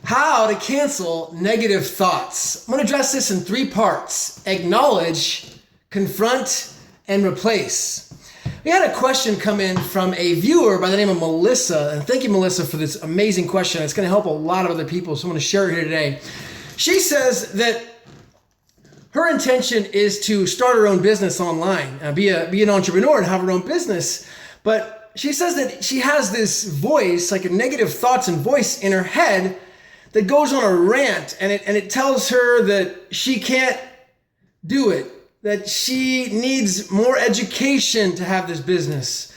How to cancel negative thoughts. I'm going to address this in 3 parts: acknowledge, confront, and replace. We had a question come in from a viewer by the name of Melissa, and thank you, Melissa, for this amazing question. It's going to help a lot of other people, so I'm going to share it here today. She says that her intention is to start her own business online, be an entrepreneur and have her own business, but she says that she has this voice, like a negative thoughts and voice in her head that goes on a rant, and it tells her that she can't do it, that she needs more education to have this business.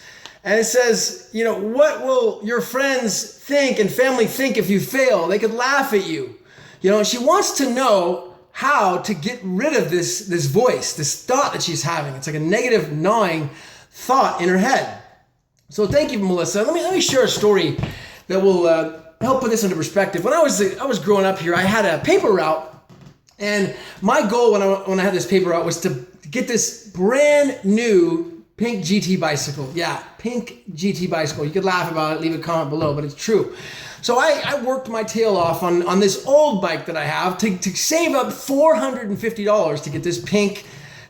And it says, what will your friends think and family think if you fail? They could laugh at you. And she wants to know how to get rid of this voice, this thought that she's having. It's like a negative gnawing thought in her head. So thank you, Melissa. Let me share a story that will help put this into perspective. When I was growing up here, I had a paper route. And my goal when I had this paper route was to get this brand new pink GT bicycle. Yeah, pink GT bicycle. You could laugh about it, leave a comment below, but it's true. So I worked my tail off on this old bike that I have to save up $450 to get this pink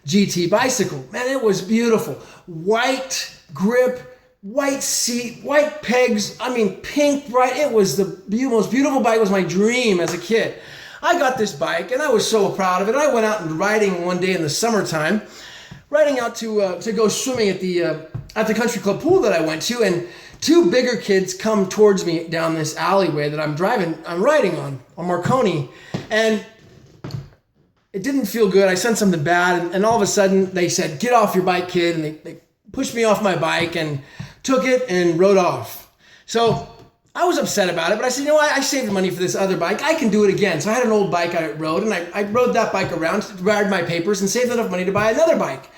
GT bicycle. Man, it was beautiful. White grip, white seat, white pegs. I mean, pink, bright. It was the most beautiful bike. It was my dream as a kid. I got this bike and I was so proud of it. I went out and riding one day in the summertime, riding out to go swimming at the country club pool that I went to, and 2 bigger kids come towards me down this alleyway that I'm riding on Marconi, and it didn't feel good. I sensed something bad, and all of a sudden they said, "Get off your bike, kid," and they pushed me off my bike and took it and rode off. So I was upset about it, but I said, I saved money for this other bike. I can do it again. So I had an old bike I rode, and I rode that bike around, wired my papers, and saved enough money to buy another bike.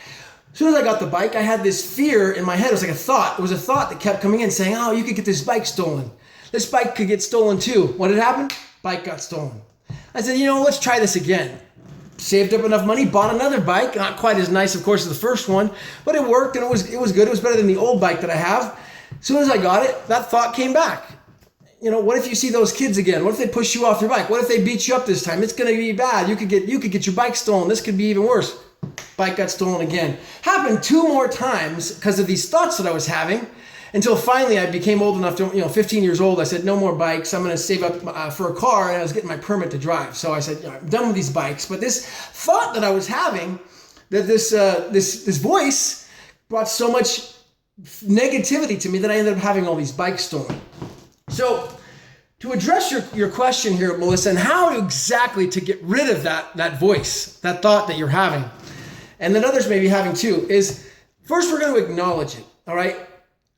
As soon as I got the bike, I had this fear in my head. It was like a thought. It was a thought that kept coming in saying, oh, you could get this bike stolen. This bike could get stolen too. What had happened? Bike got stolen. I said, let's try this again. Saved up enough money, bought another bike. Not quite as nice, of course, as the first one, but it worked, and it was good. It was better than the old bike that I have. As soon as I got it, that thought came back. What if you see those kids again? What if they push you off your bike? What if they beat you up this time? It's going to be bad. You could get your bike stolen. This could be even worse. Bike got stolen again. Happened 2 more times because of these thoughts that I was having, until finally I became old enough to, 15 years old. I said, no more bikes. I'm going to save up for a car, and I was getting my permit to drive. So I said, I'm done with these bikes. But this thought that I was having, that this voice brought so much negativity to me that I ended up having all these bikes stolen. So to address your question here, Melissa, and how exactly to get rid of that voice, that thought that you're having, and that others may be having too, is first we're going to acknowledge it, all right?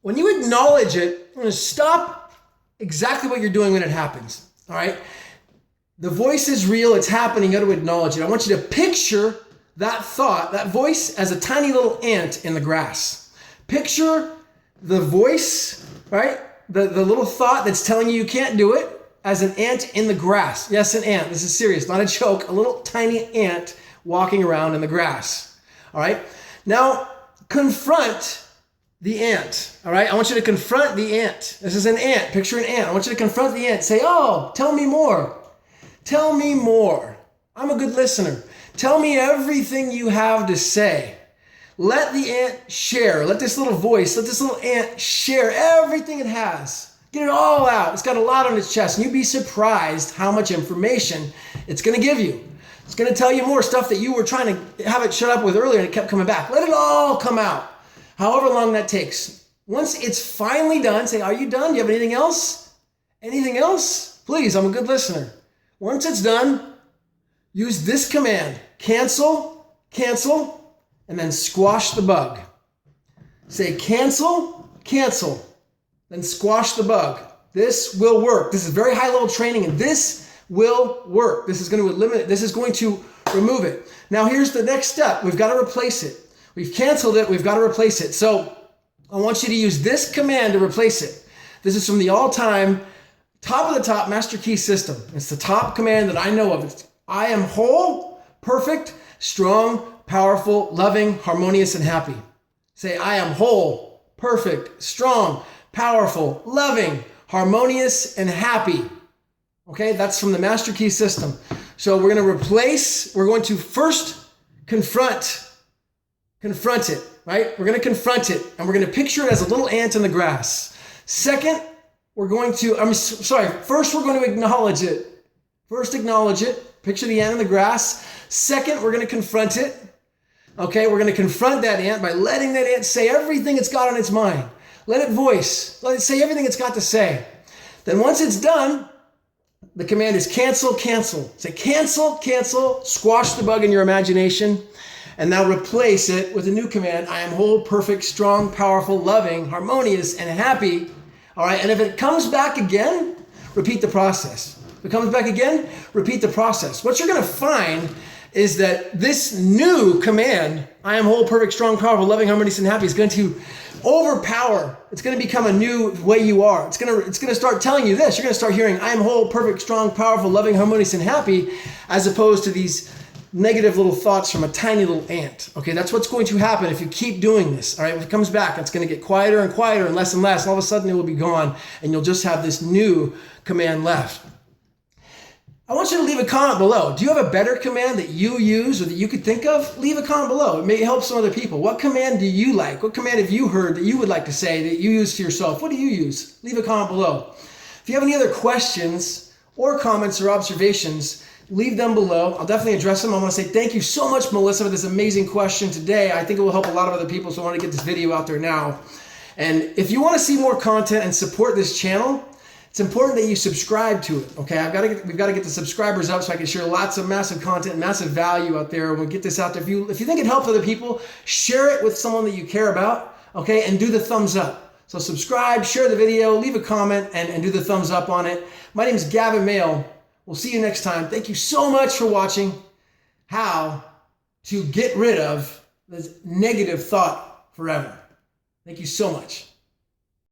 When you acknowledge it, you're going to stop exactly what you're doing when it happens, all right? The voice is real, it's happening, you got to acknowledge it. I want you to picture that thought, that voice, as a tiny little ant in the grass. Picture the voice, right? The little thought that's telling you can't do it as an ant in the grass. Yes, an ant. This is serious, not a joke. A little tiny ant walking around in the grass. All right? Now, confront the ant. All right? I want you to confront the ant. This is an ant. Picture an ant. I want you to confront the ant. Say, oh, tell me more. Tell me more. I'm a good listener. Tell me everything you have to say. Let the ant share. Let this little voice, let this little ant share everything it has. Get it all out. It's got a lot on its chest. And you'd be surprised how much information it's going to give you. It's going to tell you more stuff that you were trying to have it shut up with earlier, and it kept coming back. Let it all come out, however long that takes. Once it's finally done, say, are you done? Do you have anything else? Anything else? Please, I'm a good listener. Once it's done, use this command. Cancel, and then squash the bug. Say cancel, then squash the bug. This will work. This is very high level training, and this will work. This is going to eliminate, this is going to remove it. Now here's the next step. We've got to replace it. We've canceled it. We've got to replace it. So I want you to use this command to replace it. This is from the all-time top of the top master key system. It's the top command that I know of. It's I am whole, perfect, strong, powerful, loving, harmonious, and happy. Say, I am whole, perfect, strong, powerful, loving, harmonious, and happy. Okay, that's from the master key system. So we're going to first confront it, right? We're going to confront it, and we're going to picture it as a little ant in the grass. Second, first we're going to acknowledge it. First, acknowledge it. Picture the ant in the grass. Second, we're going to confront it. Okay, we're going to confront that ant by letting that ant say everything it's got on its mind. Let it say everything it's got to say. Then once it's done, the command is cancel, cancel. Say cancel, cancel, squash the bug in your imagination, and now replace it with a new command. I am whole, perfect, strong, powerful, loving, harmonious, and happy. All right, and if it comes back again, repeat the process. If it comes back again, repeat the process. What you're going to find is that this new command, I am whole, perfect, strong, powerful, loving, harmonious, and happy, is going to overpower. It's going to become a new way you are. It's going to start telling you this. You're going to start hearing, I am whole, perfect, strong, powerful, loving, harmonious, and happy, as opposed to these negative little thoughts from a tiny little ant. Okay, that's what's going to happen if you keep doing this. All right, when it comes back, it's going to get quieter and quieter and less, and all of a sudden it will be gone, and you'll just have this new command left. I want you to leave a comment below. Do you have a better command that you use or that you could think of? Leave a comment below. It may help some other people. What command do you like? What command have you heard that you would like to say that you use to yourself? What do you use? Leave a comment below. If you have any other questions or comments or observations, leave them below. I'll definitely address them. I want to say thank you so much, Melissa, for this amazing question today. I think it will help a lot of other people, so I want to get this video out there now. And if you want to see more content and support this channel, it's important that you subscribe to it, okay? We've got to get the subscribers up so I can share lots of massive content, massive value out there. We'll get this out there. If you think it helps other people, share it with someone that you care about, okay? And do the thumbs up. So subscribe, share the video, leave a comment, and do the thumbs up on it. My name is Gavin Mehl. We'll see you next time. Thank you so much for watching how to get rid of this negative thought forever. Thank you so much.